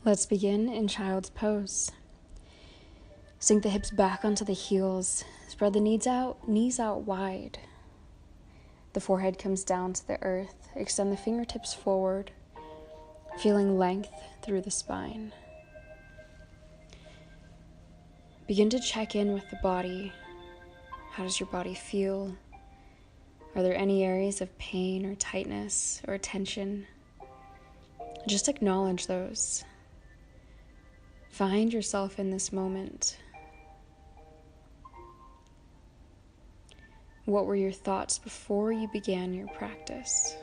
Let's begin in child's pose. Sink the hips back onto the heels. Spread the knees out wide. The forehead comes down to the earth. Extend the fingertips forward, feeling length through the spine. Begin to check in with the body. How does your body feel? Are there any areas of pain or tightness or tension? Just acknowledge those. Find yourself in this moment. What were your thoughts before you began your practice?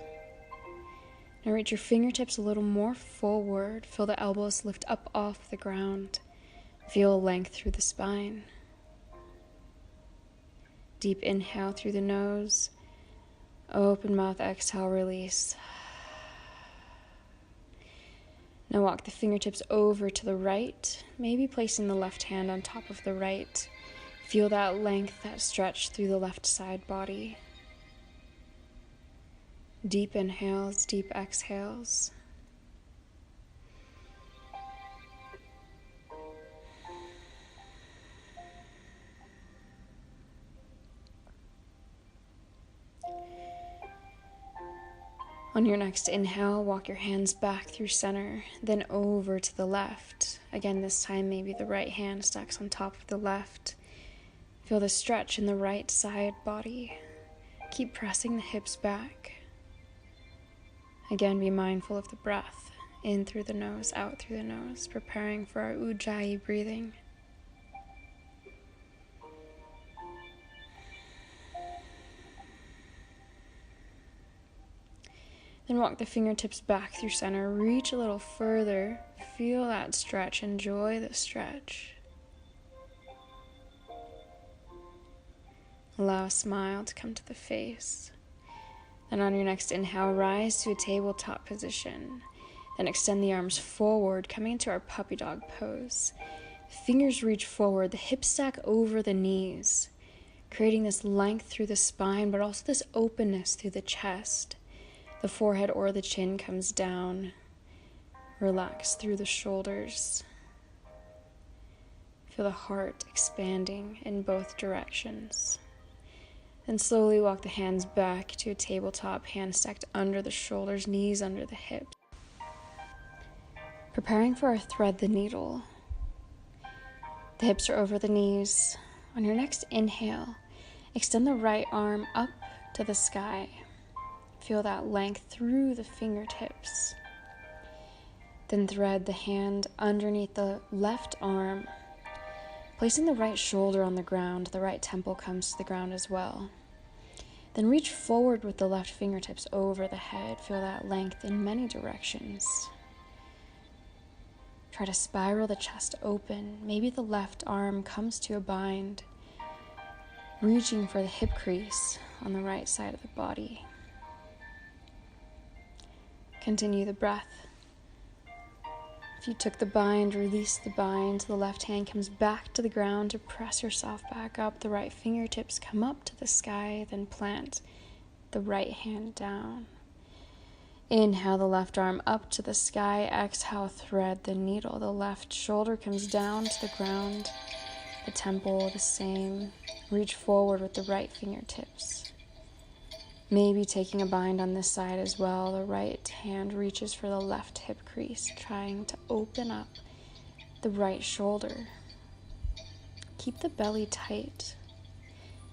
Now reach your fingertips a little more forward. Feel the elbows lift up off the ground. Feel length through the spine. Deep inhale through the nose. Open mouth, exhale, release. Now walk the fingertips over to the right, maybe placing the left hand on top of the right. Feel that length, that stretch through the left side body. Deep inhales, deep exhales. On your next inhale, walk your hands back through center, then over to the left. Again, this time maybe the right hand stacks on top of the left. Feel the stretch in the right side body. Keep pressing the hips back. Again, be mindful of the breath. In through the nose, out through the nose, preparing for our Ujjayi breathing. Then walk the fingertips back through center. Reach a little further. Feel that stretch. Enjoy the stretch. Allow a smile to come to the face. Then on your next inhale, rise to a tabletop position. Then extend the arms forward, coming into our puppy dog pose. Fingers reach forward, the hips stack over the knees, creating this length through the spine, but also this openness through the chest. The forehead or the chin comes down. Relax through the shoulders. Feel the heart expanding in both directions. Then slowly walk the hands back to a tabletop, hands stacked under the shoulders, knees under the hips. Preparing for our thread the needle. The hips are over the knees. On your next inhale, extend the right arm up to the sky. Feel that length through the fingertips. Then thread the hand underneath the left arm. Placing the right shoulder on the ground, the right temple comes to the ground as well. Then reach forward with the left fingertips over the head. Feel that length in many directions. Try to spiral the chest open. Maybe the left arm comes to a bind, reaching for the hip crease on the right side of the body. Continue the breath. If you took the bind, release the bind. The left hand comes back to the ground to press yourself back up. The right fingertips come up to the sky, then plant the right hand down. Inhale the left arm up to the sky. Exhale, thread the needle. The left shoulder comes down to the ground. The temple the same. Reach forward with the right fingertips. Maybe taking a bind on this side as well. The right hand reaches for the left hip crease, trying to open up the right shoulder. Keep the belly tight.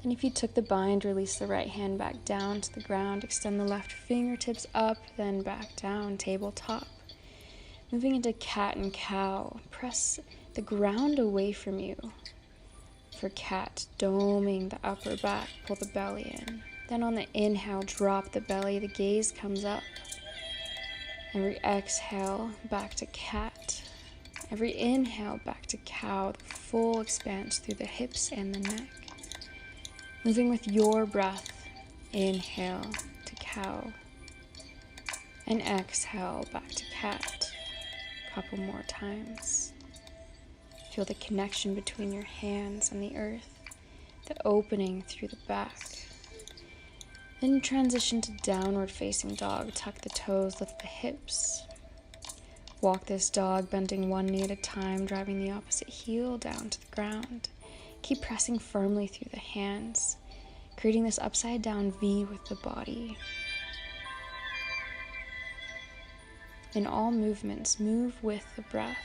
And if you took the bind, release the right hand back down to the ground. Extend the left fingertips up, then back down, tabletop. Moving into cat and cow. Press the ground away from you. For cat, doming the upper back, pull the belly in. Then on the inhale, drop the belly, the gaze comes up. Every exhale, back to cat. Every inhale, back to cow, the full expanse through the hips and the neck. Moving with your breath, inhale to cow. And exhale, back to cat. A couple more times. Feel the connection between your hands and the earth, the opening through the back. Then transition to downward facing dog. Tuck the toes, lift the hips. Walk this dog, bending one knee at a time, driving the opposite heel down to the ground. Keep pressing firmly through the hands, creating this upside down V with the body. In all movements, move with the breath.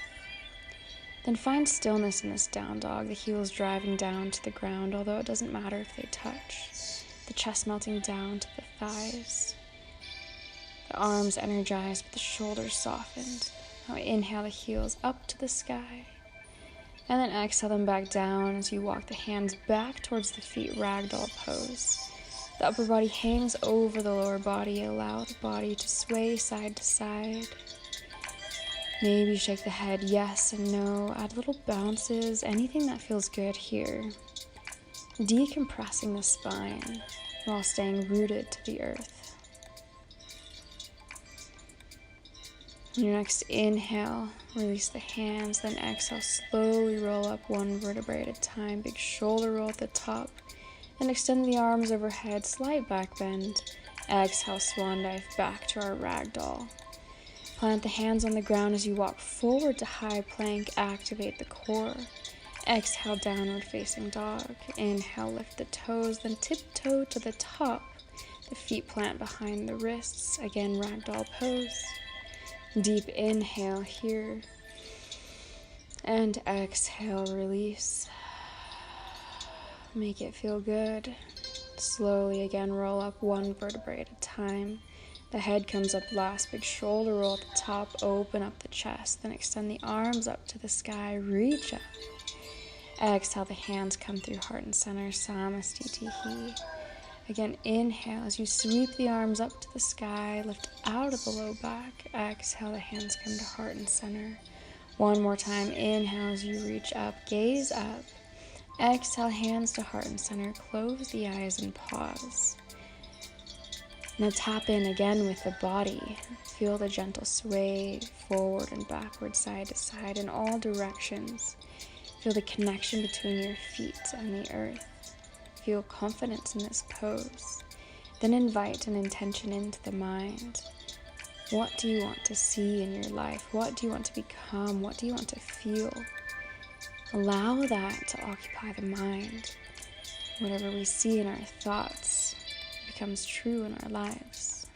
Then find stillness in this down dog, the heels driving down to the ground, although it doesn't matter if they touch. The chest melting down to the thighs. The arms energized, but the shoulders softened. Now inhale the heels up to the sky. And then exhale them back down as you walk the hands back towards the feet, ragdoll pose. The upper body hangs over the lower body. Allow the body to sway side to side. Maybe shake the head yes and no. Add little bounces, anything that feels good here. Decompressing the spine while staying rooted to the earth. On your next inhale, release the hands, then exhale, slowly roll up one vertebrae at a time. Big shoulder roll at the top, and extend the arms overhead, slight back bend. Exhale, swan dive back to our ragdoll. Plant the hands on the ground as you walk forward to high plank, activate the core. Exhale, downward facing dog. Inhale, lift the toes, then tiptoe to the top. The feet plant behind the wrists. Again, ragdoll pose. Deep inhale here, and exhale, release. Make it feel good. Slowly again, roll up one vertebrae at a time. The head comes up last, big shoulder roll at the top, open up the chest, then extend the arms up to the sky, reach up. Exhale, the hands come through heart and center, Namaste. Again, inhale as you sweep the arms up to the sky, lift out of the low back. Exhale, the hands come to heart and center. One more time, inhale as you reach up, gaze up. Exhale, hands to heart and center, close the eyes and pause. Now tap in again with the body. Feel the gentle sway forward and backward, side to side in all directions. Feel the connection between your feet and the earth. Feel confidence in this pose. Then invite an intention into the mind. What do you want to see in your life? What do you want to become? What do you want to feel? Allow that to occupy the mind. Whatever we see in our thoughts becomes true in our lives.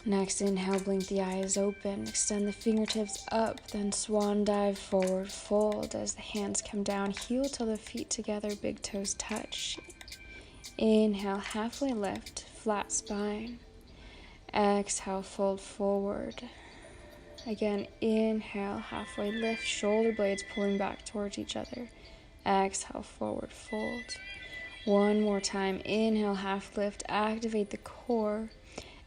Next, inhale, blink the eyes open, extend the fingertips up, then swan dive, forward fold as the hands come down, heel till the feet together, big toes touch. Inhale, halfway lift, flat spine. Exhale, fold forward. Again, inhale, halfway lift, shoulder blades pulling back towards each other. Exhale, forward fold. One more time, inhale, half lift, activate the core.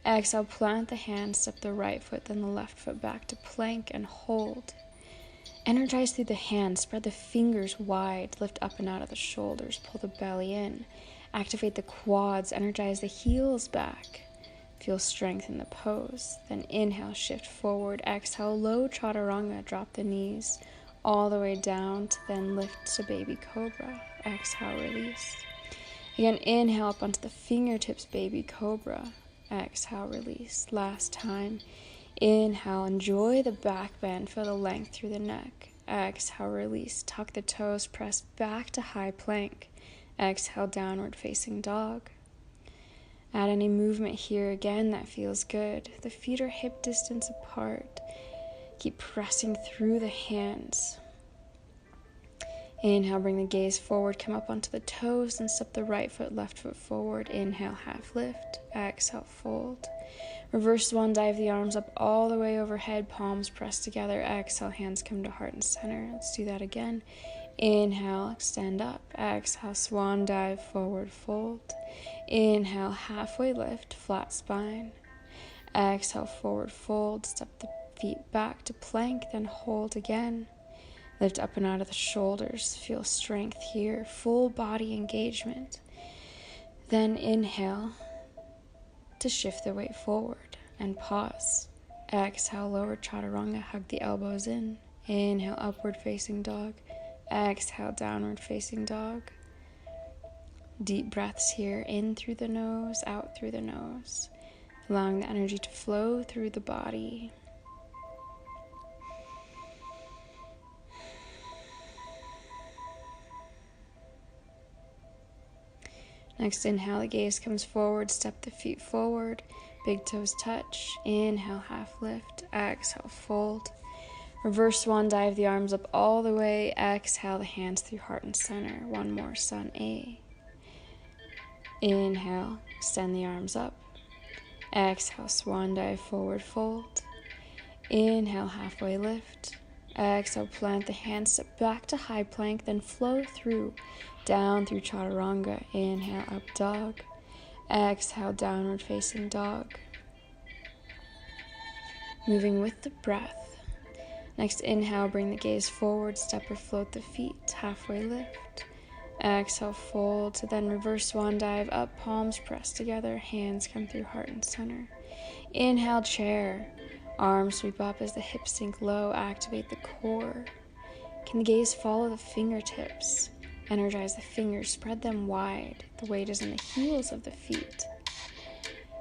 Exhale, plant the hands, step the right foot, then the left foot back to plank and hold. Energize through the hands, spread the fingers wide, lift up and out of the shoulders, pull the belly in. Activate the quads, energize the heels back. Feel strength in the pose. Then inhale, shift forward. Exhale, low chaturanga, drop the knees all the way down to then lift to baby cobra. Exhale, release. Again, inhale up onto the fingertips, baby cobra. Exhale, release. Last time. Inhale, enjoy the back bend, feel the length through the neck. Exhale, release. Tuck the toes, press back to high plank. Exhale, downward facing dog. Add any movement here again that feels good. The feet are hip distance apart. Keep pressing through the hands. Inhale, bring the gaze forward, come up onto the toes, and step the right foot, left foot forward. Inhale, half lift. Exhale, fold. Reverse swan dive the arms up all the way overhead, palms pressed together. Exhale, hands come to heart and center. Let's do that again. Inhale, extend up. Exhale, swan dive, forward fold. Inhale, halfway lift, flat spine. Exhale, forward fold. Step the feet back to plank, then hold again. Lift up and out of the shoulders. Feel strength here. Full body engagement. Then inhale to shift the weight forward and pause. Exhale, lower chaturanga. Hug the elbows in. Inhale, upward facing dog. Exhale, downward facing dog. Deep breaths here. In through the nose, out through the nose. allowing the energy to flow through the body. Next, inhale, the gaze comes forward, step the feet forward, big toes touch. Inhale, half lift. Exhale, fold. Reverse swan dive, the arms up all the way. Exhale, the hands through heart and center. One more, sun A. Inhale, extend the arms up. Exhale, swan dive, forward fold. Inhale, halfway lift. Exhale, plant the hands, step back to high plank, then flow through, down through chaturanga. Inhale, up dog. Exhale, downward facing dog. Moving with the breath. Next, inhale, bring the gaze forward, step or float the feet, halfway lift. Exhale, fold to then reverse swan dive, up, palms press together, hands come through heart and center. Inhale, chair. Arms sweep up as the hips sink low, activate the core. Can the gaze follow the fingertips? Energize the fingers, spread them wide. The weight is in the heels of the feet.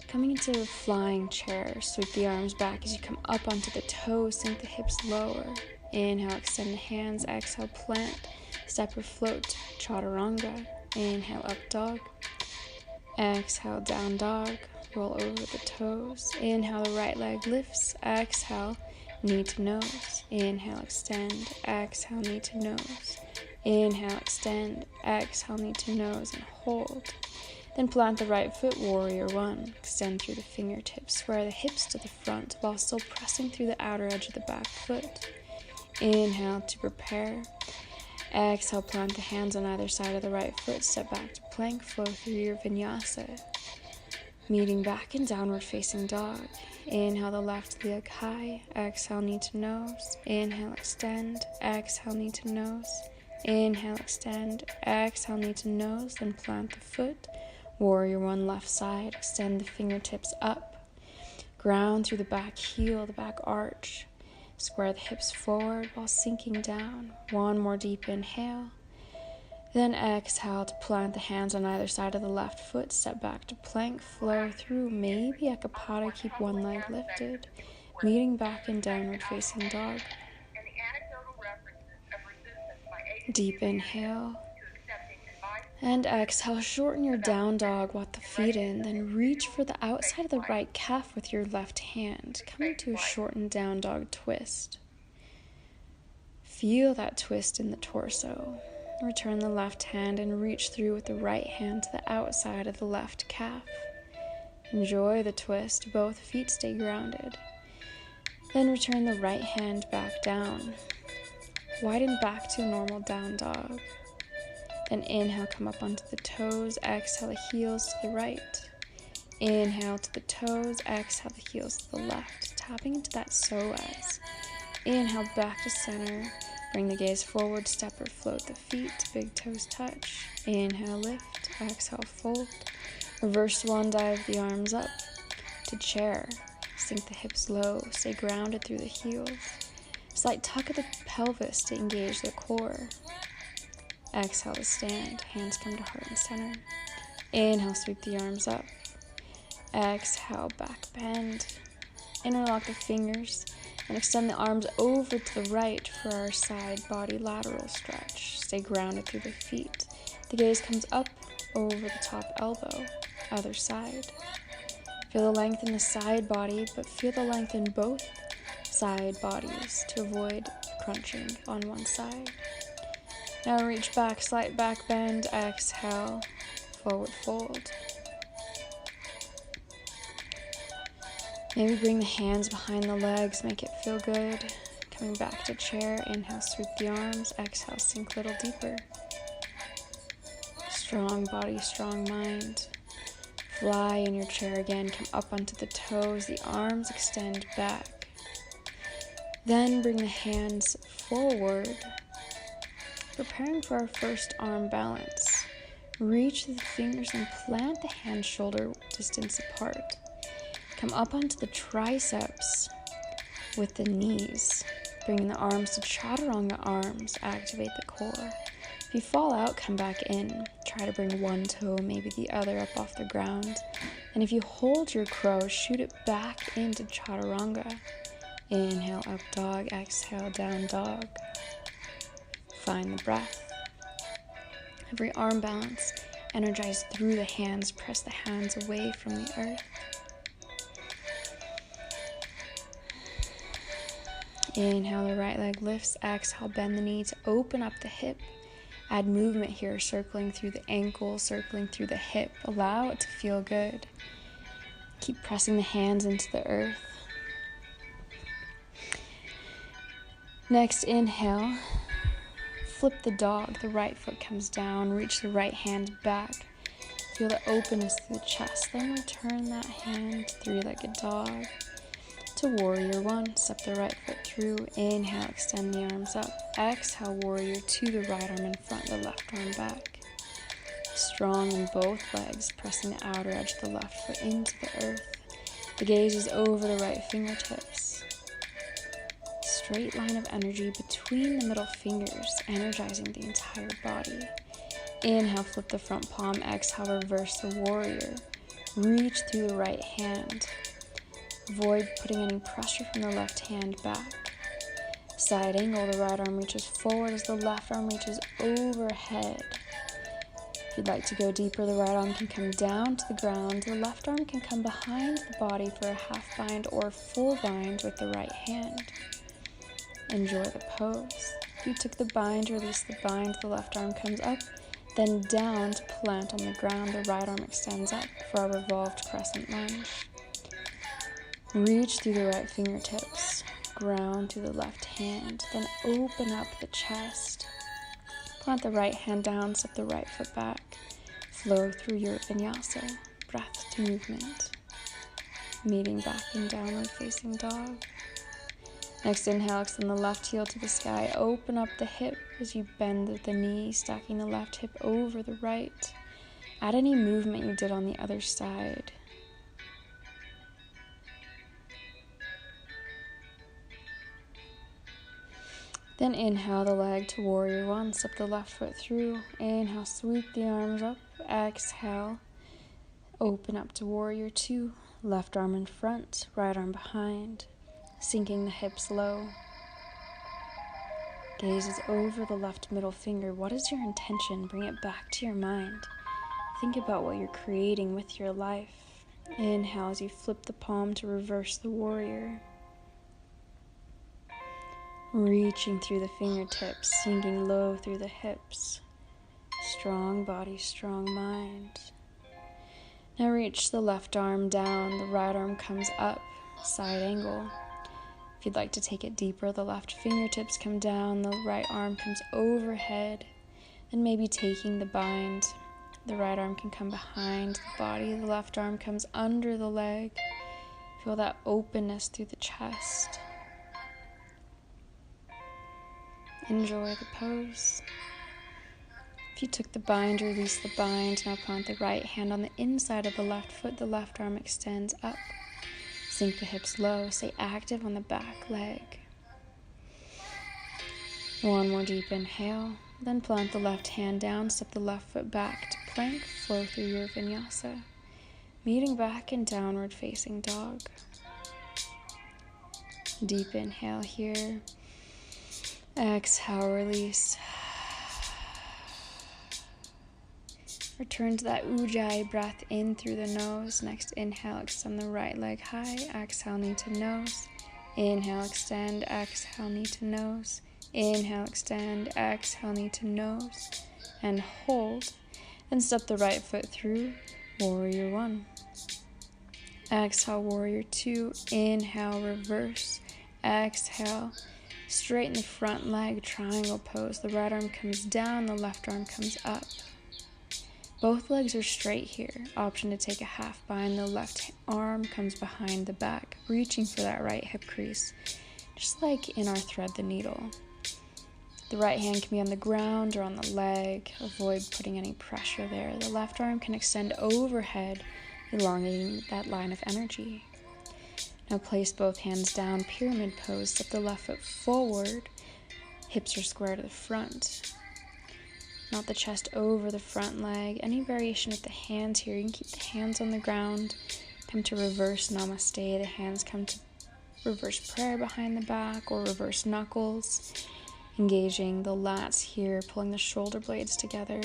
Coming into a flying chair, sweep the arms back as you come up onto the toes, sink the hips lower. Inhale, extend the hands, exhale, plant, step or float, chaturanga. Inhale, up dog. Exhale, down dog. Roll over the toes. Inhale, the right leg lifts. Exhale, knee to nose. Inhale, extend. Exhale, knee to nose. Inhale, extend. Exhale, knee to nose, and hold. Then plant the right foot, warrior one. Extend through the fingertips. Square the hips to the front while still pressing through the outer edge of the back foot. Inhale to prepare. Exhale, plant the hands on either side of the right foot. Step back to plank. Flow through your vinyasa. Meeting back in downward facing dog. Inhale, the left leg high. Exhale, knee to nose. Inhale, extend. Exhale, knee to nose. Inhale, extend. Exhale, knee to nose. Then plant the foot. Warrior one, left side. Extend the fingertips up. Ground through the back heel, the back arch. Square the hips forward while sinking down. One more deep inhale. Then exhale to plant the hands on either side of the left foot. Step back to plank. Flow through. Maybe ekapada. Keep one leg lifted. Meeting back in downward facing dog. Deep inhale. And exhale. Shorten your down dog. Walk the feet in. Then reach for the outside of the right calf with your left hand. Coming to a shortened down dog twist. Feel that twist in the torso. Return the left hand and reach through with the right hand to the outside of the left calf. Enjoy the twist. Both feet stay grounded. Then return the right hand back down. Widen back to a normal down dog. Then inhale, come up onto the toes. Exhale, the heels to the right. Inhale to the toes. Exhale, the heels to the left. Tapping into that psoas. Inhale, back to center. Bring the gaze forward, step or float the feet, big toes touch. Inhale, lift. Exhale, fold. Reverse swan dive the arms up to chair. Sink the hips low, stay grounded through the heels. Slight tuck of the pelvis to engage the core. Exhale to stand, hands come to heart and center. Inhale, sweep the arms up. Exhale, back bend. Interlock the fingers. And extend the arms over to the right for our side body lateral stretch. Stay grounded through the feet. The gaze comes up over the top elbow. Other side. Feel the length in the side body, but feel the length in both side bodies to avoid crunching on one side. Now reach back, slight back bend. Exhale, forward fold. Maybe bring the hands behind the legs, make it feel good. Coming back to chair, inhale, sweep the arms. Exhale, sink a little deeper. Strong body, strong mind. Fly in your chair again, come up onto the toes, the arms extend back. Then bring the hands forward, preparing for our first arm balance. Reach the fingers and plant the hands shoulder distance apart. Come up onto the triceps with the knees. Bringing the arms to chaturanga arms. Activate the core. If you fall out, come back in. Try to bring one toe, maybe the other, up off the ground. And if you hold your crow, shoot it back into chaturanga. Inhale, up dog. Exhale, down dog. Find the breath. Every arm balance. Energize through the hands. Press the hands away from the earth. Inhale, the right leg lifts. Exhale, bend the knee to open up the hip. Add movement here, circling through the ankle, circling through the hip. Allow it to feel good. Keep pressing the hands into the earth. Next, inhale. Flip the dog. The right foot comes down. Reach the right hand back. Feel the openness through the chest. Then return that hand, three-legged dog, to warrior one. Step the right foot through. Inhale, extend the arms up. Exhale, warrior two, the right arm in front, the left arm back. Strong in both legs, pressing the outer edge of the left foot into the earth. The gaze is over the right fingertips. Straight line of energy between the middle fingers, energizing the entire body. Inhale, flip the front palm. Exhale, reverse the warrior. Reach through the right hand. Avoid putting any pressure from the left hand back. Side angle, the right arm reaches forward as the left arm reaches overhead. If you'd like to go deeper, the right arm can come down to the ground. The left arm can come behind the body for a half bind or full bind with the right hand. Enjoy the pose. If you took the bind, release the bind, the left arm comes up, then down to plant on the ground. The right arm extends up for our revolved crescent lunge. Reach through the right fingertips, ground through the left hand, then open up the chest. Plant the right hand down, step the right foot back. Flow through your vinyasa, breath to movement. Meeting back in downward facing dog. Next, inhale, extend the left heel to the sky. Open up the hip as you bend the knee, stacking the left hip over the right. Add any movement you did on the other side. Then inhale the leg to warrior one. Step the left foot through. Inhale, sweep the arms up. Exhale, open up to warrior two. Left arm in front, right arm behind. Sinking the hips low. Gaze is over the left middle finger. What is your intention? Bring it back to your mind. Think about what you're creating with your life. Inhale as you flip the palm to reverse the warrior. Reaching through the fingertips, sinking low through the hips. Strong body, strong mind. Now reach the left arm down. The right arm comes up, side angle. If you'd like to take it deeper, the left fingertips come down, the right arm comes overhead, and maybe taking the bind. The right arm can come behind the body, the left arm comes under the leg. Feel that openness through the chest. Enjoy the pose. If you took the bind, release the bind. Now plant the right hand on the inside of the left foot, the left arm extends up. Sink the hips low, stay active on the back leg. One more deep inhale, then plant the left hand down, step the left foot back to plank, flow through your vinyasa. Meeting back in downward facing dog. Deep inhale here. Exhale, release. Return to that ujjayi breath in through the nose. Next, inhale, extend the right leg high. Exhale, knee to nose. Inhale, extend. Exhale, knee to nose. Inhale, extend. Exhale, knee to nose. And hold. Then step the right foot through. Warrior one. Exhale, warrior two. Inhale, reverse. Exhale. Straighten the front leg, triangle pose. The right arm comes down, the left arm comes up. Both legs are straight here. Option to take a half bind. The left arm comes behind the back, reaching for that right hip crease, just like in our thread the needle. The right hand can be on the ground or on the leg. Avoid putting any pressure there. The left arm can extend overhead, elongating that line of energy. Now place both hands down, pyramid pose. Step the left foot forward. Hips are square to the front. Melt the chest over the front leg. Any variation with the hands here. You can keep the hands on the ground. Come to reverse Namaste. The hands come to reverse prayer behind the back or reverse knuckles. Engaging the lats here, pulling the shoulder blades together.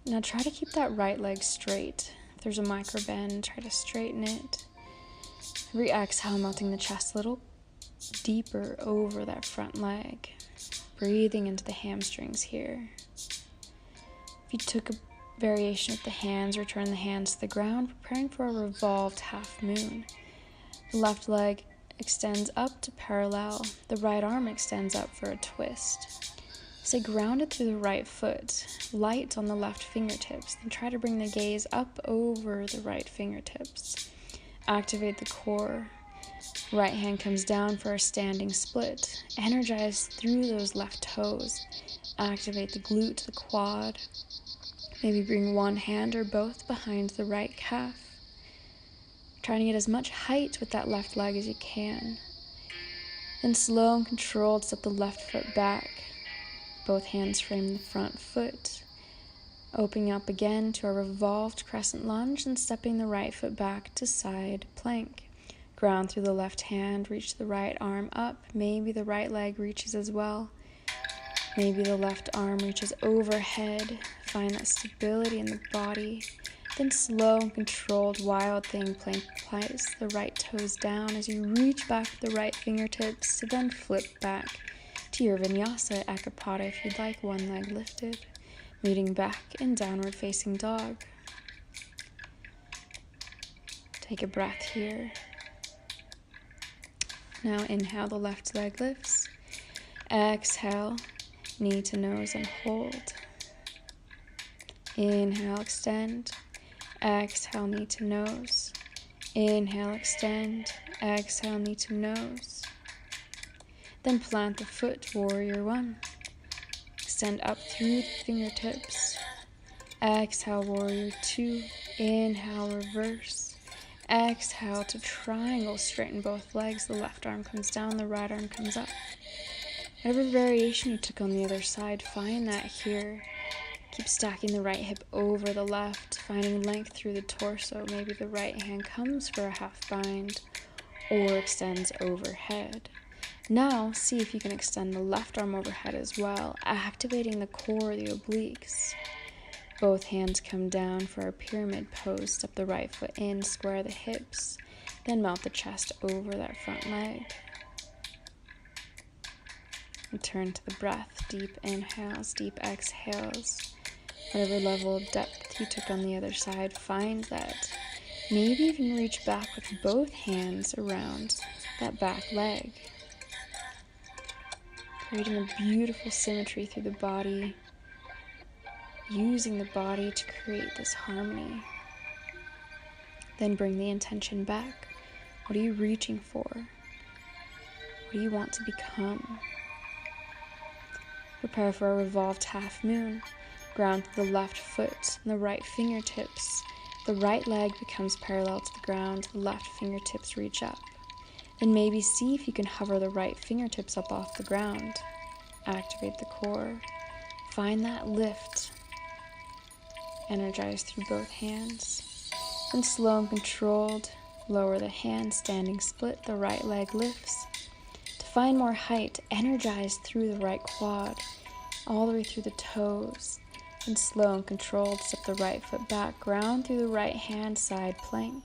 Now try to keep that right leg straight. If there's a micro bend, try to straighten it. Every exhale, melting the chest a little deeper over that front leg. Breathing into the hamstrings here. If you took a variation with the hands, return the hands to the ground, preparing for a revolved half moon. The left leg extends up to parallel. The right arm extends up for a twist. Stay grounded through the right foot, light on the left fingertips, then try to bring the gaze up over the right fingertips. Activate the core. Right hand comes down for a standing split. Energize through those left toes. Activate the glute, the quad. Maybe bring one hand or both behind the right calf. Trying to get as much height with that left leg as you can. Then slow and controlled, step the left foot back. Both hands frame the front foot. Opening up again to a revolved crescent lunge and stepping the right foot back to side plank. Ground through the left hand, reach the right arm up. Maybe the right leg reaches as well. Maybe the left arm reaches overhead. Find that stability in the body. Then slow and controlled wild thing plank, place the right toes down as you reach back with the right fingertips to then flip back to your Vinyasa Yoga if you'd like, one leg lifted. Meeting back in downward facing dog. Take a breath here. Now inhale, the left leg lifts. Exhale, knee to nose and hold. Inhale, extend. Exhale, knee to nose. Inhale, extend. Exhale, knee to nose. Then plant the foot, warrior one. Extend up through the fingertips. Exhale, warrior two. Inhale, reverse. Exhale to triangle, straighten both legs. The left arm comes down, the right arm comes up. Whatever variation you took on the other side, find that here. Keep stacking the right hip over the left, finding length through the torso. Maybe the right hand comes for a half bind or extends overhead. Now, see if you can extend the left arm overhead as well, activating the core, the obliques. Both hands come down for a pyramid pose. Step the right foot in, square the hips, then melt the chest over that front leg. Return to the breath, deep inhales, deep exhales. Whatever level of depth you took on the other side, find that. Maybe even reach back with both hands around that back leg. Creating a beautiful symmetry through the body, using the body to create this harmony. Then bring the intention back. What are you reaching for? What do you want to become? Prepare for a revolved half moon. Ground through the left foot and the right fingertips. The right leg becomes parallel to the ground. The left fingertips reach up. Then maybe see if you can hover the right fingertips up off the ground. Activate the core. Find that lift. Energize through both hands. And slow and controlled, lower the hand, standing split. The right leg lifts. To find more height, energize through the right quad, all the way through the toes. And slow and controlled, step the right foot back, ground through the right hand, side plank.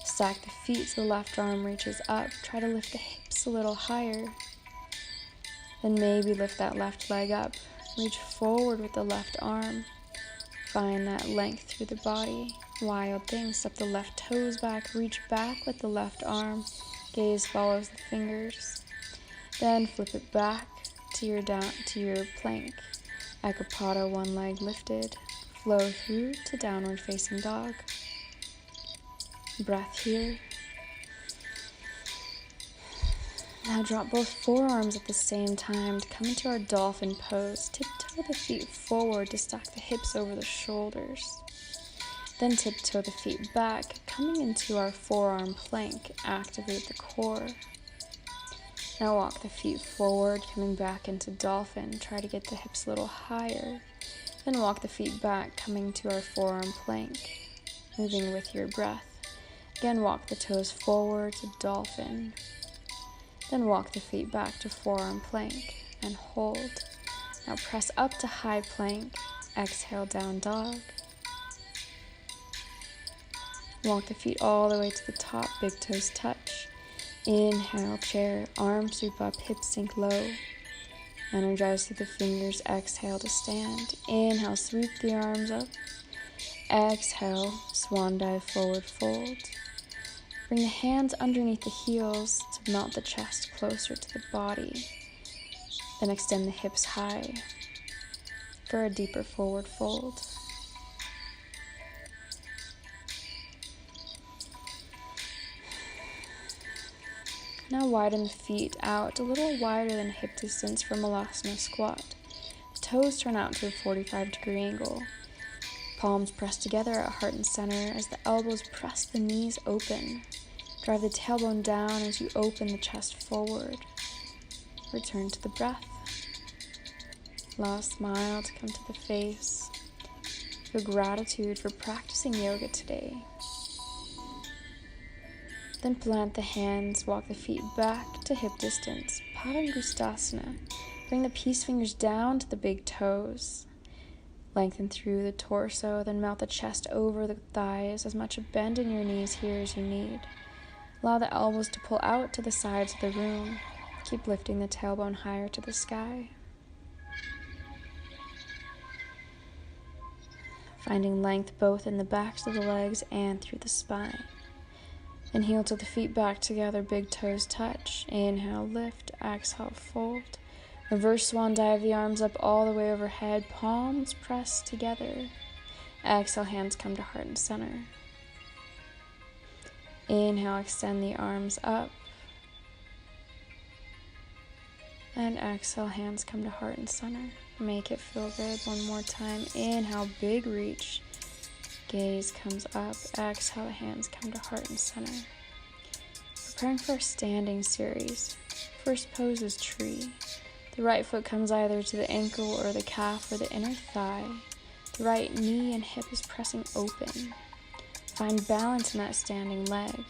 Stack the feet so the left arm reaches up. Try to lift the hips a little higher. Then maybe lift that left leg up. Reach forward with the left arm. Find that length through the body. Wild thing, step the left toes back, reach back with the left arm. Gaze follows the fingers. Then flip it back to your plank. Ekapada, one leg lifted. Flow through to downward facing dog. Breath here. Now drop both forearms at the same time to come into our dolphin pose. Tiptoe the feet forward to stack the hips over the shoulders. Then tiptoe the feet back, coming into our forearm plank. Activate the core. Now walk the feet forward, coming back into dolphin. Try to get the hips a little higher. Then walk the feet back, coming to our forearm plank, moving with your breath. Again, walk the toes forward to dolphin. Then walk the feet back to forearm plank and hold. Now press up to high plank. Exhale, down dog. Walk the feet all the way to the top, big toes touch. Inhale, chair, arms sweep up, hips sink low. Energize through the fingers, exhale to stand. Inhale, sweep the arms up. Exhale, swan dive, forward fold. Bring the hands underneath the heels to melt the chest closer to the body. Then extend the hips high for a deeper forward fold. Now widen the feet out a little wider than hip distance for Malasana squat. The toes turn out to a 45-degree angle. Palms press together at heart and center as the elbows press the knees open. Drive the tailbone down as you open the chest forward. Return to the breath. Allow a smile to come to the face. Feel gratitude for practicing yoga today. Then plant the hands, walk the feet back to hip distance. Padangustasana. Bring the peace fingers down to the big toes. Lengthen through the torso, then melt the chest over the thighs, as much a bend in your knees here as you need. Allow the elbows to pull out to the sides of the room. Keep lifting the tailbone higher to the sky. Finding length both in the backs of the legs and through the spine. Then heel to the feet back together, big toes touch. Inhale, lift, exhale, fold. Reverse swan dive the arms up all the way overhead, palms press together. Exhale, hands come to heart and center. Inhale, extend the arms up. And exhale, hands come to heart and center. Make it feel good. One more time. Inhale, big reach. Gaze comes up. Exhale, hands come to heart and center. Preparing for a standing series. First pose is tree. The right foot comes either to the ankle or the calf or the inner thigh. The right knee and hip is pressing open. Find balance in that standing leg.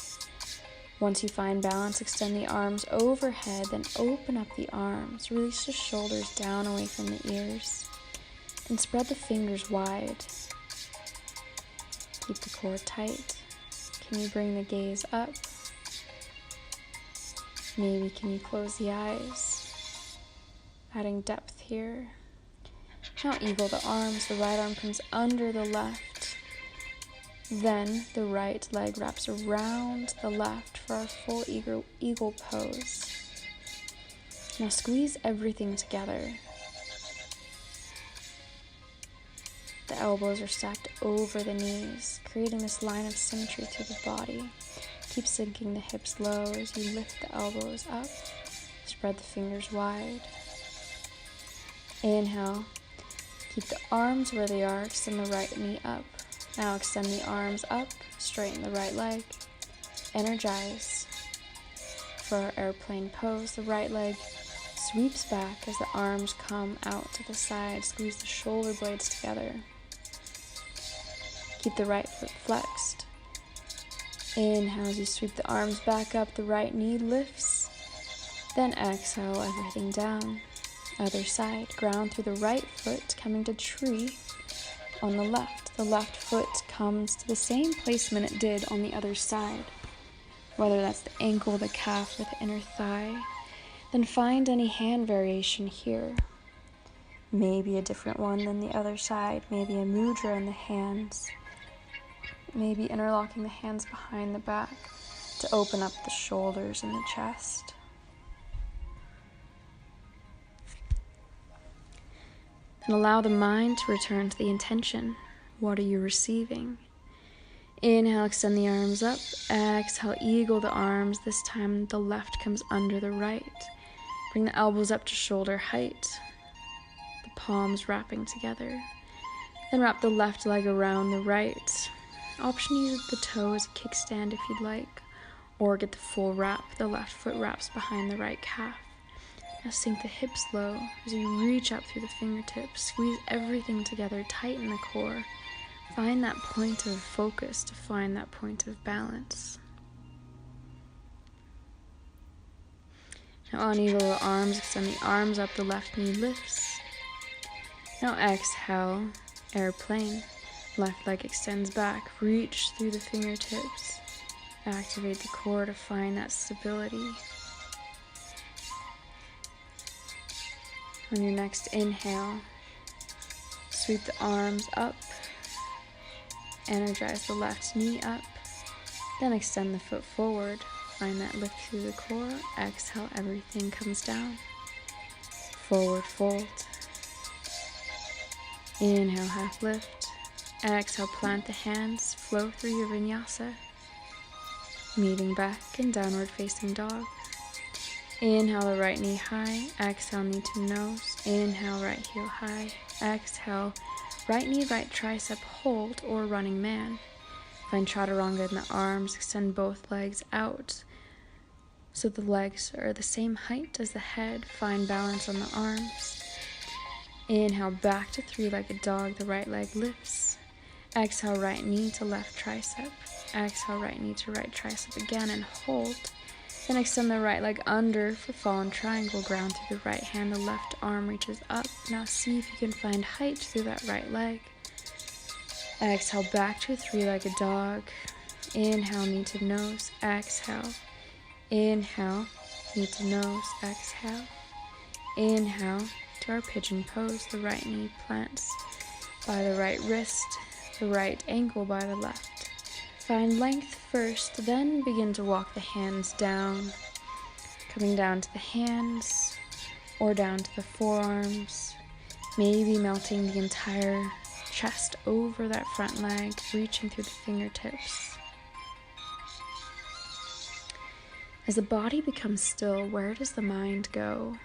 Once you find balance, extend the arms overhead, then open up the arms. Release the shoulders down away from the ears. Then spread the fingers wide. Keep the core tight. Can you bring the gaze up? Maybe can you close the eyes? Adding depth here. Now eagle the arms. The right arm comes under the left. Then the right leg wraps around the left for our full eagle pose. Now squeeze everything together. The elbows are stacked over the knees, creating this line of symmetry through the body. Keep sinking the hips low as you lift the elbows up. Spread the fingers wide. Inhale. Keep the arms where they are. Extend the right knee up. Now extend the arms up. Straighten the right leg. Energize. For our airplane pose, the right leg sweeps back as the arms come out to the side. Squeeze the shoulder blades together. Keep the right foot flexed. Inhale as you sweep the arms back up, the right knee lifts. Then exhale everything down. Other side, ground through the right foot, coming to tree on the left. The left foot comes to the same placement it did on the other side, whether that's the ankle, the calf, or the inner thigh. Then find any hand variation here. Maybe a different one than the other side, maybe a mudra in the hands. Maybe interlocking the hands behind the back to open up the shoulders and the chest. And allow the mind to return to the intention. What are you receiving? Inhale, extend the arms up. Exhale, eagle the arms. This time the left comes under the right. Bring the elbows up to shoulder height. The palms wrapping together. Then wrap the left leg around the right. Option use the toe as a kickstand if you'd like, or get the full wrap. The left foot wraps behind the right calf. Now sink the hips low as you reach up through the fingertips. Squeeze everything together, tighten the core. Find that point of focus to find that point of balance. Now on either little arms, extend the arms up, the left knee lifts. Now exhale, airplane. Left leg extends back, reach through the fingertips. Activate the core to find that stability. On your next inhale, sweep the arms up. Energize the left knee up. Then extend the foot forward. Find that lift through the core. Exhale, everything comes down. Forward fold. Inhale, half lift. Exhale, plant the hands. Flow through your vinyasa. Meeting back in downward facing dog. Inhale, the right knee high. Exhale, knee to nose. Inhale, right heel high. Exhale, right knee, right tricep hold or running man. Find chaturanga in the arms. Extend both legs out so the legs are the same height as the head. Find balance on the arms. Inhale, back to three-legged dog. The right leg lifts. Exhale, right knee to left tricep. Exhale, right knee to right tricep again and hold. Then extend the right leg under for fallen triangle. Ground through the right hand. The left arm reaches up. Now see if you can find height through that right leg. Exhale, back to a three-legged dog. Inhale, knee to nose. Exhale. Inhale, knee to nose. Exhale. Inhale to our pigeon pose. The right knee plants by the right wrist. The right ankle by the left. Find length first, then begin to walk the hands down. Coming down to the hands or down to the forearms. Maybe melting the entire chest over that front leg, reaching through the fingertips. As the body becomes still, where does the mind go?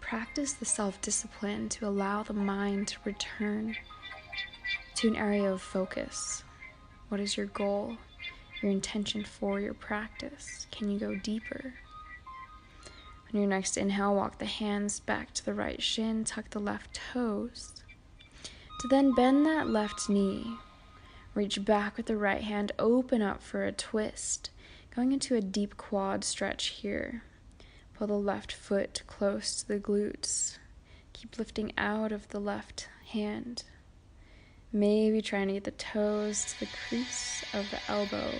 Practice the self-discipline to allow the mind to return to an area of focus. What is your goal? Your intention for your practice? Can you go deeper? On your next inhale, walk the hands back to the right shin, tuck the left toes. To then bend that left knee. Reach back with the right hand, open up for a twist. Going into a deep quad stretch here. Pull the left foot close to the glutes. Keep lifting out of the left hand. Maybe trying to get the toes to the crease of the elbow.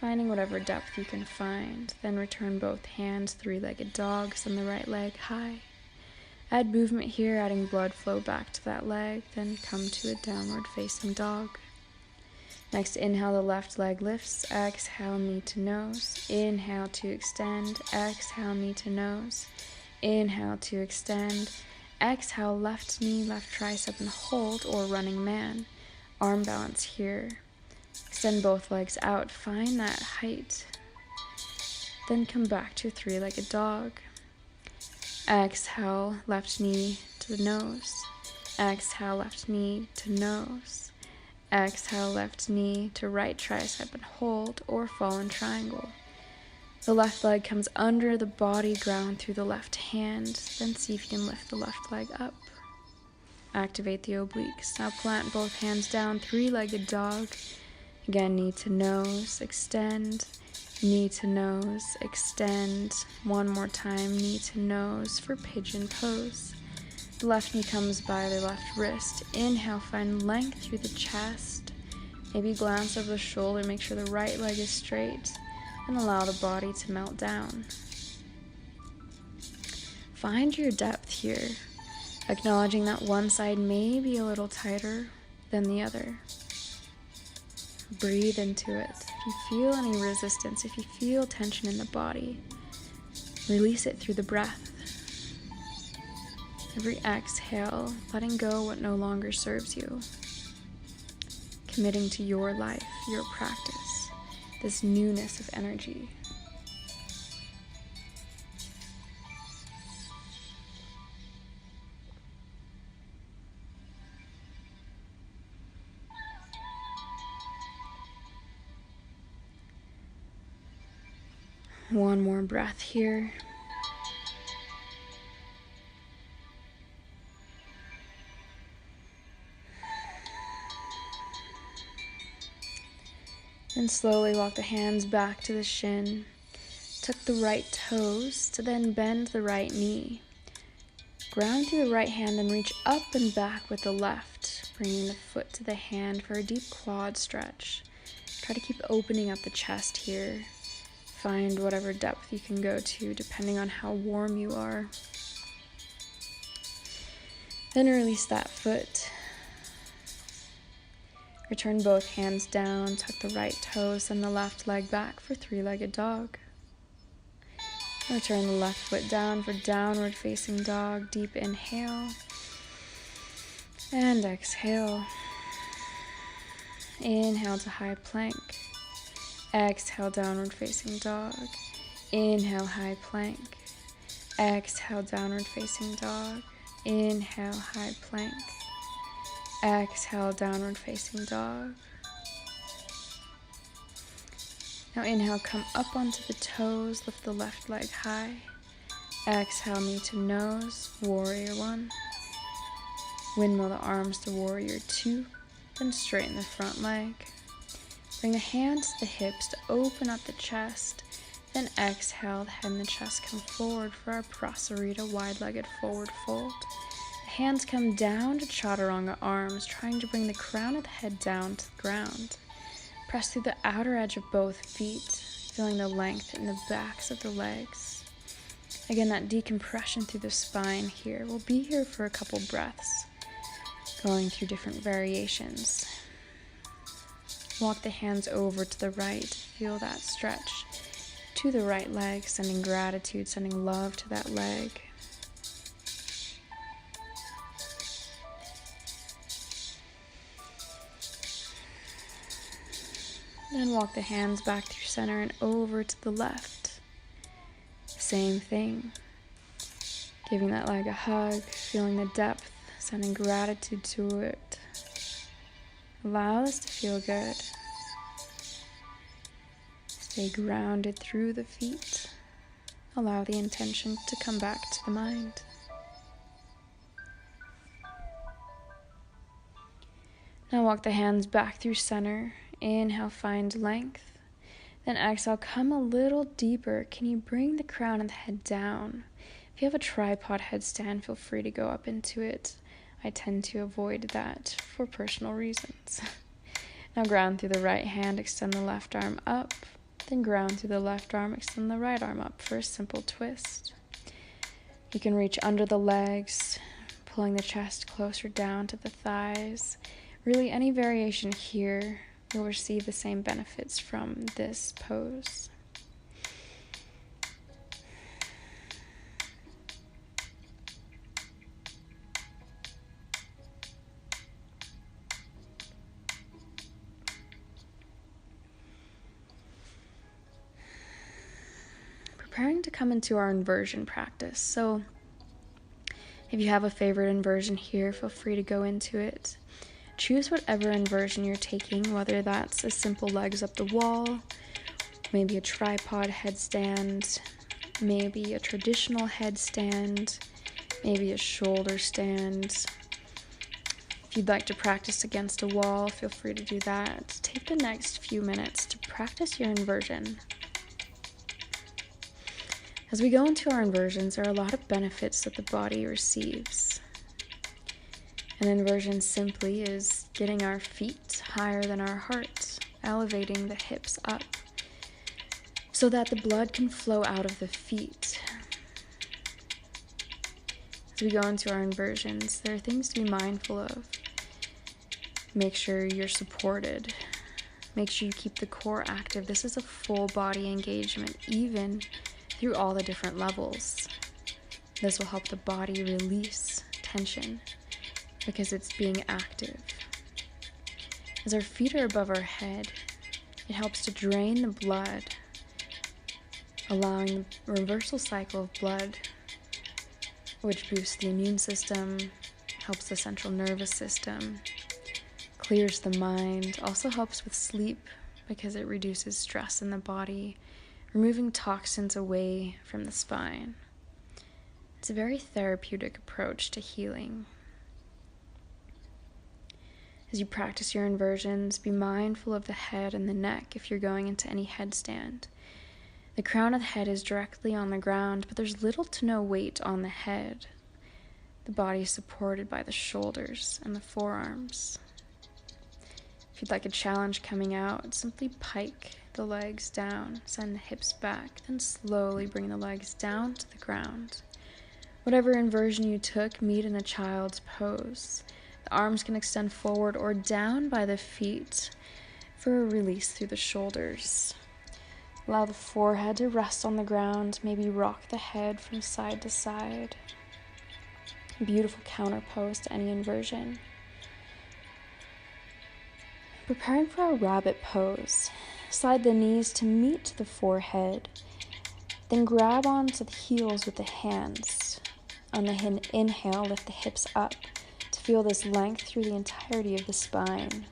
Finding whatever depth you can find. Then return both hands, three-legged dogs, and the right leg high. Add movement here, adding blood flow back to that leg. Then come to a downward facing dog. Next, inhale, the left leg lifts. Exhale, knee to nose. Inhale to extend. Exhale, knee to nose. Inhale to extend. Exhale, left knee, left tricep, and hold, or running man. Arm balance here. Extend both legs out. Find that height. Then come back to three-legged dog. Exhale, left knee to the nose. Exhale, left knee to nose. Exhale, left knee to right tricep and hold or fallen triangle. The left leg comes under the body, ground through the left hand. Then see if you can lift the left leg up. Activate the obliques. Now plant both hands down, three-legged dog. Again, knee to nose, extend. Knee to nose, extend. One more time, knee to nose for pigeon pose. The left knee comes by the left wrist. Inhale, find length through the chest. Maybe glance over the shoulder, make sure the right leg is straight, and allow the body to melt down. Find your depth here, acknowledging that one side may be a little tighter than the other. Breathe into it. If you feel any resistance, if you feel tension in the body, release it through the breath. Every exhale, letting go what no longer serves you. Committing to your life, your practice, this newness of energy. One more breath here. And slowly walk the hands back to the shin. Tuck the right toes to then bend the right knee. Ground through the right hand and reach up and back with the left, bringing the foot to the hand for a deep quad stretch. Try to keep opening up the chest here. Find whatever depth you can go to depending on how warm you are. Then release that foot. Return both hands down, tuck the right toes and the left leg back for three-legged dog. Return the left foot down for downward facing dog. Deep inhale and exhale. Inhale to high plank. Exhale, downward facing dog. Inhale, high plank. Exhale, downward facing dog. Inhale, high plank. Exhale, downward facing dog. Now inhale, come up onto the toes, lift the left leg high. Exhale, knee to nose, warrior one. Windmill the arms to warrior two, then straighten the front leg. Bring the hands to the hips to open up the chest, then exhale, the head and the chest come forward for our Prasarita, wide-legged forward fold. The hands come down to Chaturanga arms, trying to bring the crown of the head down to the ground. Press through the outer edge of both feet, feeling the length in the backs of the legs. Again, that decompression through the spine here. We'll be here for a couple breaths, going through different variations. Walk the hands over to the right. Feel that stretch to the right leg, sending gratitude, sending love to that leg. Then walk the hands back through center and over to the left. Same thing. Giving that leg a hug, feeling the depth, sending gratitude to it. Allow this to feel good. Stay grounded through the feet. Allow the intention to come back to the mind. Now walk the hands back through center. Inhale, find length. Then exhale, come a little deeper. Can you bring the crown of the head down? If you have a tripod headstand, feel free to go up into it. I tend to avoid that for personal reasons. Now ground through the right hand, extend the left arm up. Then ground through the left arm, extend the right arm up for a simple twist. You can reach under the legs, pulling the chest closer down to the thighs. Really, any variation here, you'll receive the same benefits from this pose. Preparing to come into our inversion practice. So if you have a favorite inversion here, feel free to go into it. Choose whatever inversion you're taking, whether that's a simple legs up the wall, maybe a tripod headstand, maybe a traditional headstand, maybe a shoulder stand. If you'd like to practice against a wall, feel free to do that. Take the next few minutes to practice your inversion. As we go into our inversions, there are a lot of benefits that the body receives. An inversion simply is getting our feet higher than our heart, elevating the hips up so that the blood can flow out of the feet. As we go into our inversions, there are things to be mindful of. Make sure you're supported. Make sure you keep the core active. This is a full body engagement, even through all the different levels. This will help the body release tension because it's being active. As our feet are above our head, it helps to drain the blood, allowing the reversal cycle of blood, which boosts the immune system, helps the central nervous system, clears the mind, also helps with sleep because it reduces stress in the body, removing toxins away from the spine. It's a very therapeutic approach to healing. As you practice your inversions, be mindful of the head and the neck if you're going into any headstand. The crown of the head is directly on the ground, but there's little to no weight on the head. The body is supported by the shoulders and the forearms. If you'd like a challenge coming out, simply pike the legs down, send the hips back, then slowly bring the legs down to the ground. Whatever inversion you took, meet in a child's pose. The arms can extend forward or down by the feet for a release through the shoulders. Allow the forehead to rest on the ground, maybe rock the head from side to side. Beautiful counter pose to any inversion. Preparing for a rabbit pose, slide the knees to meet the forehead, then grab onto the heels with the hands. On the inhale, lift the hips up to feel this length through the entirety of the spine.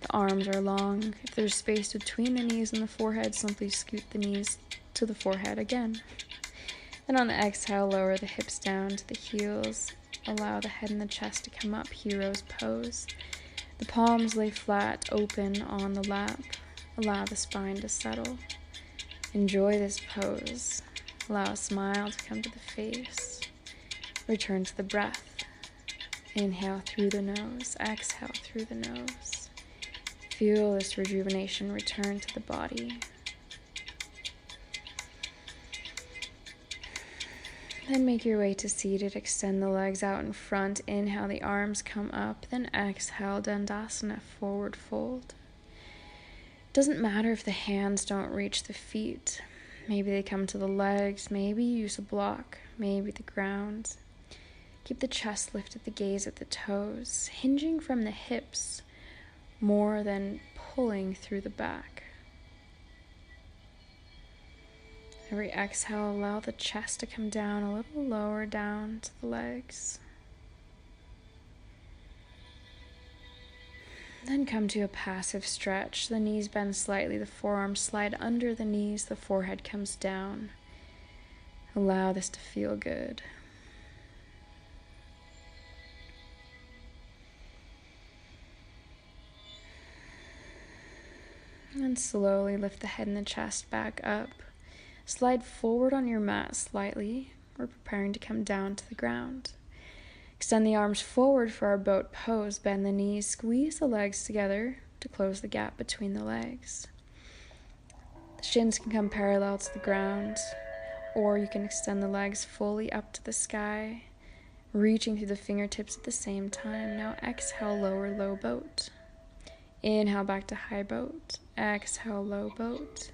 The arms are long. If there's space between the knees and the forehead, simply scoot the knees to the forehead again. Then on the exhale, lower the hips down to the heels. Allow the head and the chest to come up, hero's pose. The palms lay flat, open on the lap. Allow the spine to settle. Enjoy this pose. Allow a smile to come to the face. Return to the breath. Inhale through the nose, exhale through the nose. Feel this rejuvenation return to the body. Then make your way to seated. Extend the legs out in front. Inhale, the arms come up. Then exhale, Dandasana, forward fold. Doesn't matter if the hands don't reach the feet. Maybe they come to the legs. Maybe you use a block. Maybe the ground. Keep the chest lifted, the gaze at the toes, hinging from the hips more than pulling through the back. Every exhale, allow the chest to come down a little lower down to the legs. Then come to a passive stretch. The knees bend slightly, the forearms slide under the knees, the forehead comes down. Allow this to feel good. And slowly lift the head and the chest back up. Slide forward on your mat slightly. We're preparing to come down to the ground. Extend the arms forward for our boat pose. Bend the knees, squeeze the legs together to close the gap between the legs. The shins can come parallel to the ground, or you can extend the legs fully up to the sky, reaching through the fingertips at the same time. Now exhale, lower low boat. Inhale back to high boat. Exhale, low boat.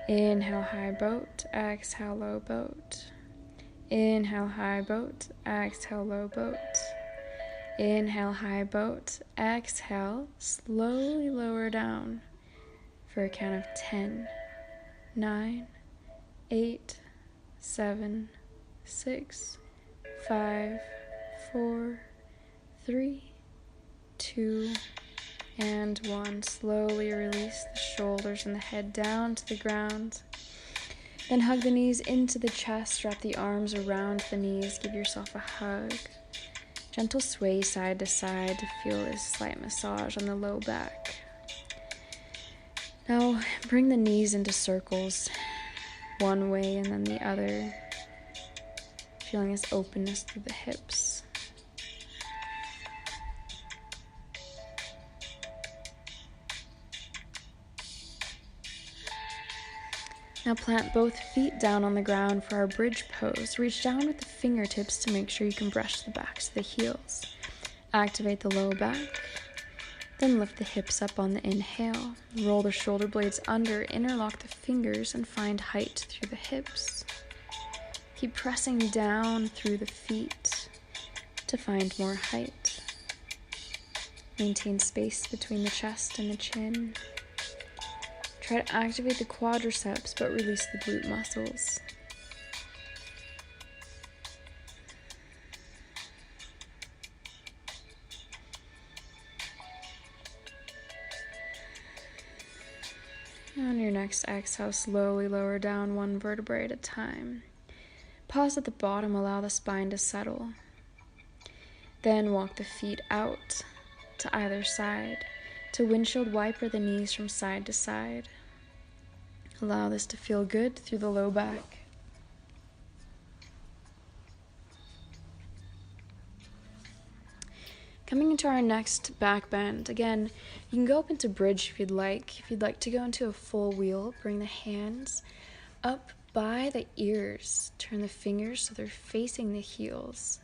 Inhale, high boat. Exhale, low boat. Inhale, high boat. Exhale, low boat. Inhale, high boat. Exhale, slowly lower down for a count of 10, 9, 8, 7, 6, 5, 4, 3, 2, and 1. Slowly release the shoulders and the head down to the ground. Then hug the knees into the chest, wrap the arms around the knees, give yourself a hug. Gentle sway side to side to feel this slight massage on the low back. Now bring the knees into circles, one way and then the other, feeling this openness through the hips. Now plant both feet down on the ground for our bridge pose. Reach down with the fingertips to make sure you can brush the backs of the heels. Activate the low back. Then lift the hips up on the inhale. Roll the shoulder blades under, interlock the fingers, and find height through the hips. Keep pressing down through the feet to find more height. Maintain space between the chest and the chin. Try to activate the quadriceps, but release the glute muscles. On your next exhale, slowly lower down one vertebrae at a time. Pause at the bottom, allow the spine to settle. Then walk the feet out to either side to windshield wiper the knees from side to side. Allow this to feel good through the low back. Coming into our next back bend, again, you can go up into bridge if you'd like. If you'd like to go into a full wheel, bring the hands up by the ears. Turn the fingers so they're facing the heels.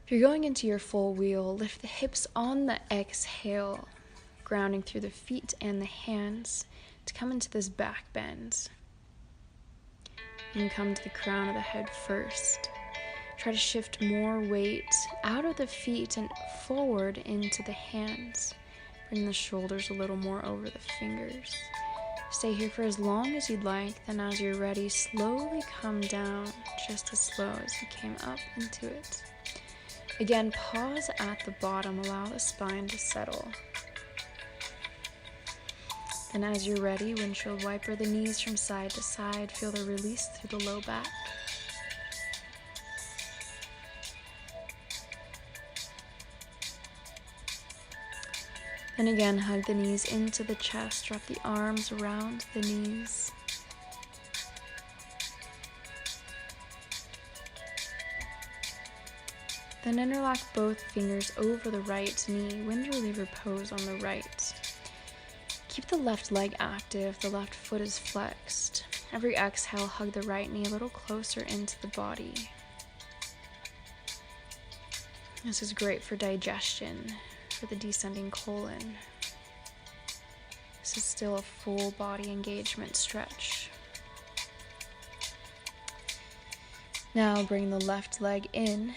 If you're going into your full wheel, lift the hips on the exhale, grounding through the feet and the hands to come into this back bend. You can come to the crown of the head first. Try to shift more weight out of the feet and forward into the hands. Bring the shoulders a little more over the fingers. Stay here for as long as you'd like, then as you're ready, slowly come down, just as slow as you came up into it. Again, pause at the bottom, allow the spine to settle. And as you're ready, windshield wiper the knees from side to side, feel the release through the low back. Then again, hug the knees into the chest, wrap the arms around the knees. Then interlock both fingers over the right knee, wind reliever pose on the right. Keep the left leg active, the left foot is flexed. Every exhale, hug the right knee a little closer into the body. This is great for digestion, for the descending colon. This is still a full body engagement stretch. Now bring the left leg in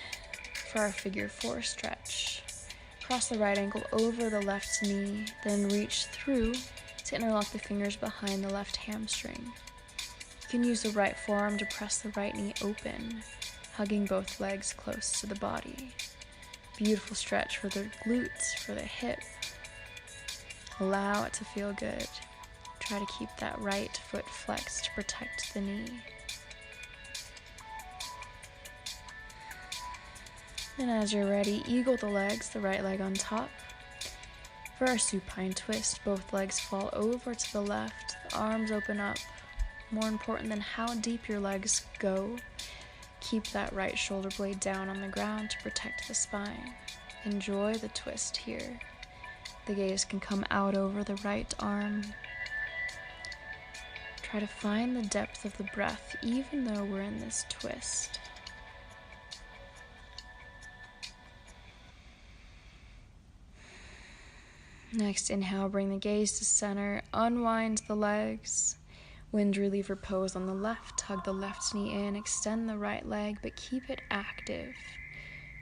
for our figure 4 stretch. Cross the right ankle over the left knee, then reach through to interlock the fingers behind the left hamstring. You can use the right forearm to press the right knee open, hugging both legs close to the body. Beautiful stretch for the glutes, for the hip. Allow it to feel good. Try to keep that right foot flexed to protect the knee. And as you're ready, eagle the legs, the right leg on top. For our supine twist, both legs fall over to the left, the arms open up. More important than how deep your legs go, keep that right shoulder blade down on the ground to protect the spine. Enjoy the twist here. The gaze can come out over the right arm. Try to find the depth of the breath even though we're in this twist. Next, inhale, bring the gaze to center, unwind the legs. Wind reliever pose on the left, hug the left knee in, extend the right leg, but keep it active.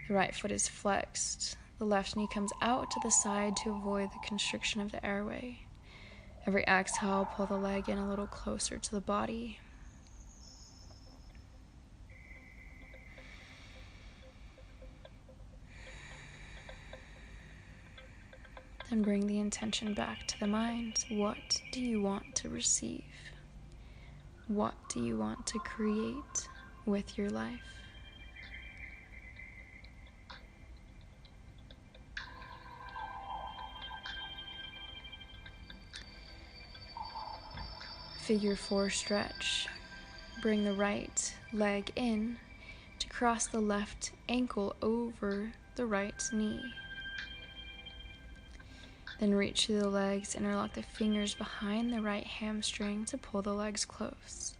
The right foot is flexed. The left knee comes out to the side to avoid the constriction of the airway. Every exhale, pull the leg in a little closer to the body. Then bring the intention back to the mind. What do you want to receive? What do you want to create with your life? Figure 4 stretch. Bring the right leg in to cross the left ankle over the right knee. Then reach through the legs, interlock the fingers behind the right hamstring to pull the legs close.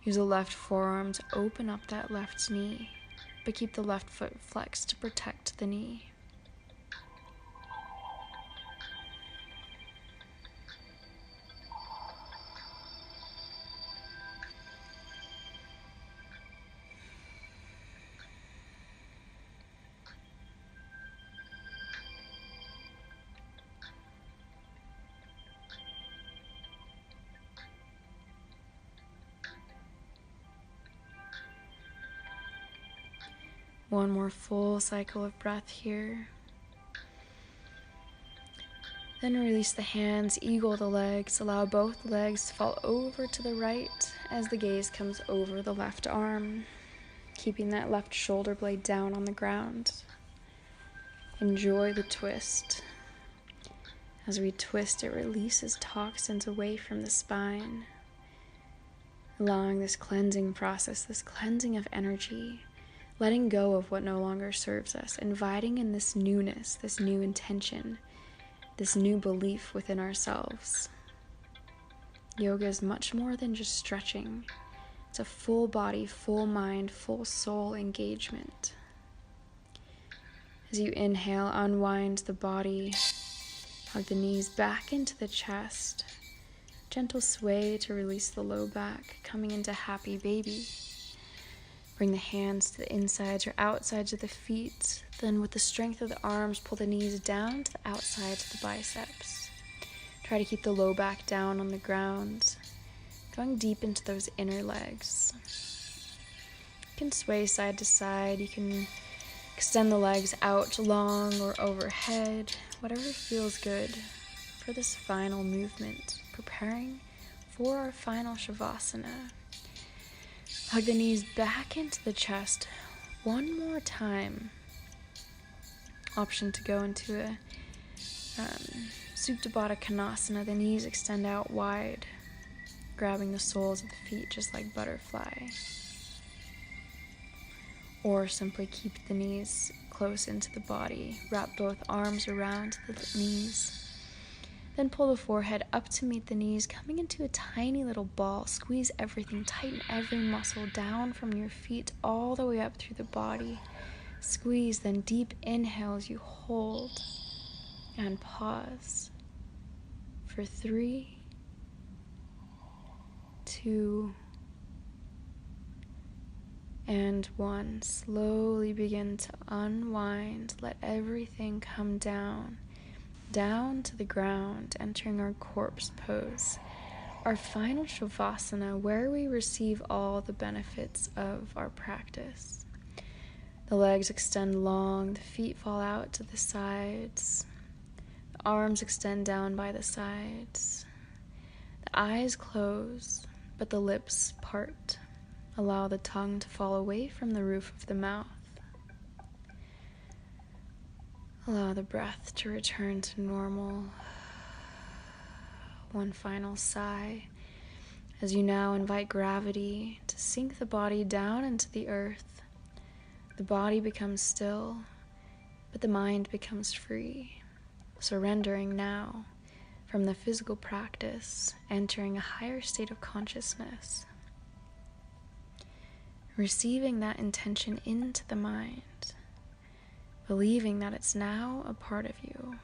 Use the left forearm to open up that left knee, but keep the left foot flexed to protect the knee. One more full cycle of breath here. Then release the hands, eagle the legs, allow both legs to fall over to the right as the gaze comes over the left arm, keeping that left shoulder blade down on the ground. Enjoy the twist. As we twist, it releases toxins away from the spine, allowing this cleansing process, this cleansing of energy, letting go of what no longer serves us, inviting in this newness, this new intention, this new belief within ourselves. Yoga is much more than just stretching. It's a full body, full mind, full soul engagement. As you inhale, unwind the body, hug the knees back into the chest, gentle sway to release the low back, coming into happy baby. Bring the hands to the insides or outsides of the feet. Then with the strength of the arms, pull the knees down to the outsides of the biceps. Try to keep the low back down on the ground, going deep into those inner legs. You can sway side to side. You can extend the legs out long or overhead, whatever feels good for this final movement, preparing for our final Shavasana. Hug the knees back into the chest one more time. Option to go into a Supta Baddha Konasana. The knees extend out wide, grabbing the soles of the feet just like butterfly. Or simply keep the knees close into the body. Wrap both arms around the knees. Then pull the forehead up to meet the knees, coming into a tiny little ball. Squeeze everything, tighten every muscle down from your feet all the way up through the body. Squeeze, then deep inhales, you hold and pause for 3, 2, and 1. Slowly begin to unwind. Let everything come down to the ground, entering our corpse pose, our final Shavasana, where we receive all the benefits of our practice. The legs extend long, the feet fall out to the sides, the arms extend down by the sides, the eyes close, but the lips part. Allow the tongue to fall away from the roof of the mouth. Allow the breath to return to normal. One final sigh as you now invite gravity to sink the body down into the earth. The body becomes still, but the mind becomes free, surrendering now from the physical practice, entering a higher state of consciousness, receiving that intention into the mind, believing that it's now a part of you.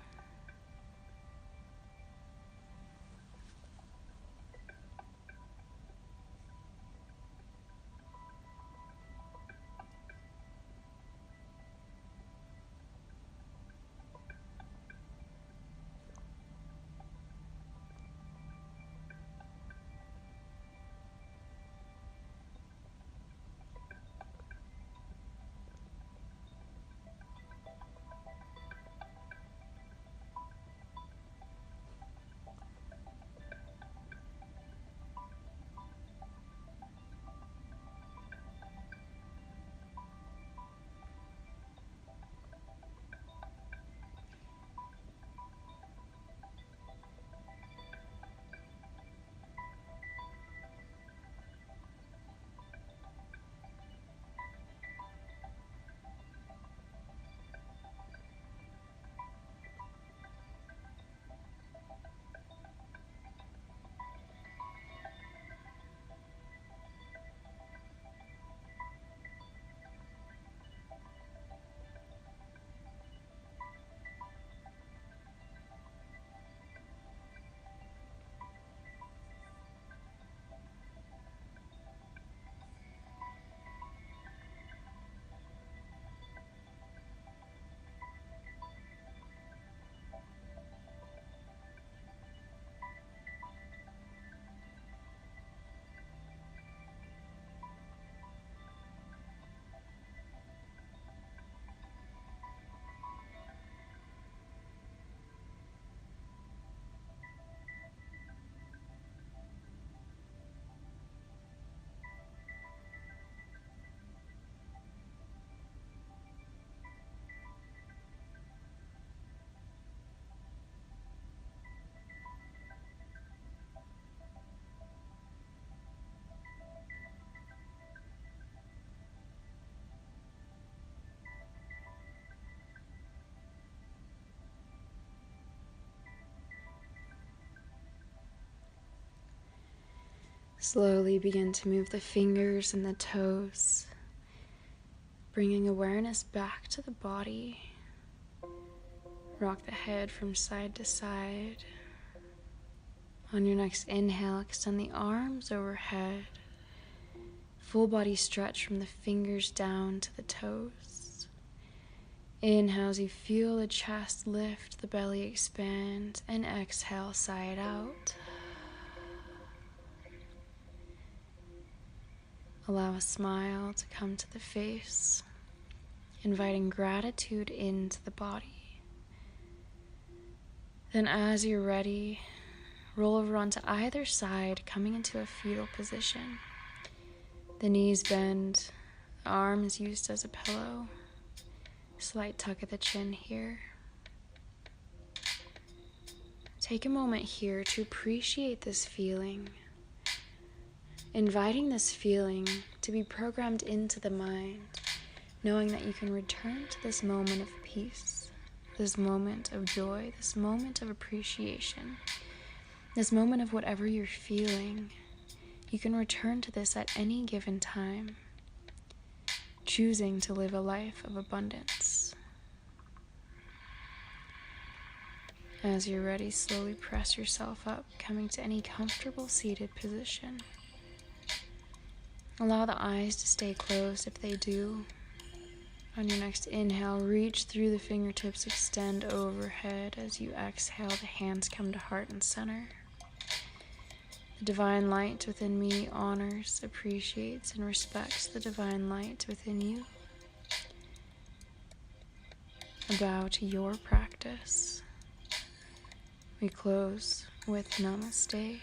Slowly begin to move the fingers and the toes, bringing awareness back to the body. Rock the head from side to side. On your next inhale, extend the arms overhead. Full body stretch from the fingers down to the toes. Inhale as you feel the chest lift, the belly expand, and exhale, sigh it out. Allow a smile to come to the face, inviting gratitude into the body. Then as you're ready, roll over onto either side, coming into a fetal position. The knees bend, the arm is used as a pillow. Slight tuck at the chin here. Take a moment here to appreciate this feeling, inviting this feeling to be programmed into the mind, knowing that you can return to this moment of peace, this moment of joy, this moment of appreciation, this moment of whatever you're feeling. You can return to this at any given time, choosing to live a life of abundance. As you're ready, slowly press yourself up, coming to any comfortable seated position. Allow the eyes to stay closed if they do. On your next inhale, reach through the fingertips, extend overhead. As you exhale, the hands come to heart and center. The divine light within me honors, appreciates, and respects the divine light within you. A bow to your practice. We close with Namaste.